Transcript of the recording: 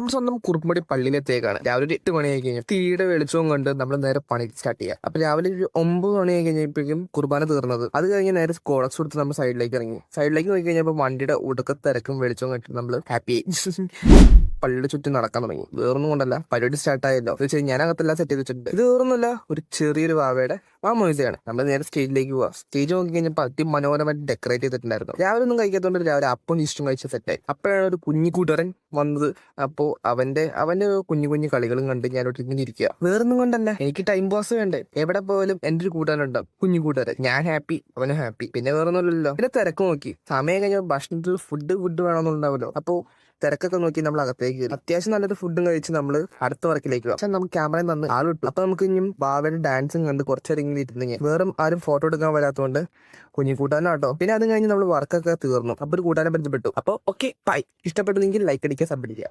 നമ്മൾ സ്വന്തം കുറുപ്പുംപടി പള്ളിയിലെത്തേക്കാണ്. രാവിലെ ഒരു 8 മണിയായി കഴിഞ്ഞാൽ തീയുടെ വെളിച്ചവും കൊണ്ട് നമ്മൾ നേരെ പണി സ്റ്റാർട്ട് ചെയ്യുക. അപ്പൊ രാവിലെ ഒരു 9 മണിയായി കഴിഞ്ഞപ്പോഴേക്കും കുർബാന തീർന്നത്. അത് കഴിഞ്ഞ് നേരെ കോളക്സ് കൊടുത്ത് നമ്മൾ സൈഡിലേക്ക് ഇറങ്ങി. സൈഡിലേക്ക് നോക്കി കഴിഞ്ഞപ്പോൾ വണ്ടിയുടെ തിരക്കും വെളിച്ചവും കണ്ടിട്ട് നമ്മൾ ഹാപ്പി ആയി. പള്ളിയുടെ ചുറ്റും നടക്കാൻ തുടങ്ങി. വേറൊന്നും കൊണ്ടല്ല, പരിപാടി സ്റ്റാർട്ട് ആയല്ലോ. ഞാനകത്തെല്ലാം സെറ്റ് ചെയ്ത് വെച്ചിട്ടുണ്ട്. ഇത് വേറൊന്നുമല്ല, ഒരു ചെറിയൊരു വാവയുടെ മ്യൂസിയാണ്. നമ്മൾ നേരെ സ്റ്റേജിലേക്ക് പോവാ. സ്റ്റേജ് നോക്കി കഴിഞ്ഞപ്പോൾ അതിമനോഹരമായിട്ട് ഡെക്കറേറ്റ് ചെയ്തിട്ടുണ്ടായിരുന്നു. രാവിലെ ഒന്നും കഴിക്കാത്തതുകൊണ്ട് രാവിലെ അപ്പം ഇഷ്ടം കഴിച്ച് സെറ്റായി. അപ്പോഴാണ് ഒരു കുഞ്ഞു കൂട്ടുകാരൻ വന്നത്. അപ്പോൾ അവന്റെ കുഞ്ഞു കുഞ്ഞു കളികളും കണ്ട് ഞാനോട്ട് ഇങ്ങനെ ഇരിക്കുക. വേറൊന്നും കൊണ്ടല്ല, എനിക്ക് ടൈം പാസ് വേണ്ടേ. എവിടെ പോയാലും എൻ്റെ ഒരു കൂട്ടുകാരുണ്ടാവും, കുഞ്ഞു കൂട്ടുകാരൻ. ഞാൻ ഹാപ്പി, അവനും ഹാപ്പി. പിന്നെ വേറൊന്നുമില്ലല്ലോ. പിന്നെ തിരക്ക് നോക്കി സമയം കഴിഞ്ഞാൽ ഭക്ഷണത്തിൽ ഫുഡ് വേണമെന്നുണ്ടാവുമല്ലോ. അപ്പോൾ തിരക്കൊക്കെ നോക്കി നമ്മൾ അകത്തേക്ക് കയറി. അത്യാവശ്യം നല്ലൊരു ഫുഡും കഴിച്ച് നമ്മൾ അടുത്ത വർക്കിലേക്ക് പോകും. പക്ഷെ നമുക്ക് ക്യാമറയിൽ നിന്ന് ആൾ കിട്ടും. അപ്പൊ നമുക്ക് ഇനിയും ബാവയുടെ ഡാൻസും കണ്ട് കുറച്ചേരെങ്കിലും ഇരുന്നെങ്കിൽ വേറെ ആരും ഫോട്ടോ എടുക്കാൻ വരാത്തതുകൊണ്ട് കുഞ്ഞു കൂട്ടാനാട്ടോ. പിന്നെ അത് കഴിഞ്ഞ് നമ്മൾ വർക്കൊക്കെ തീർന്നു. അപ്പൊ ഒരു കൂട്ടാനെ ബന്ധപ്പെട്ടു. അപ്പോൾ ഓക്കെ ബൈ. ഇഷ്ടപ്പെട്ടെങ്കിൽ ലൈക്ക് അടിക്കുക, സബ് അടിക്കുക.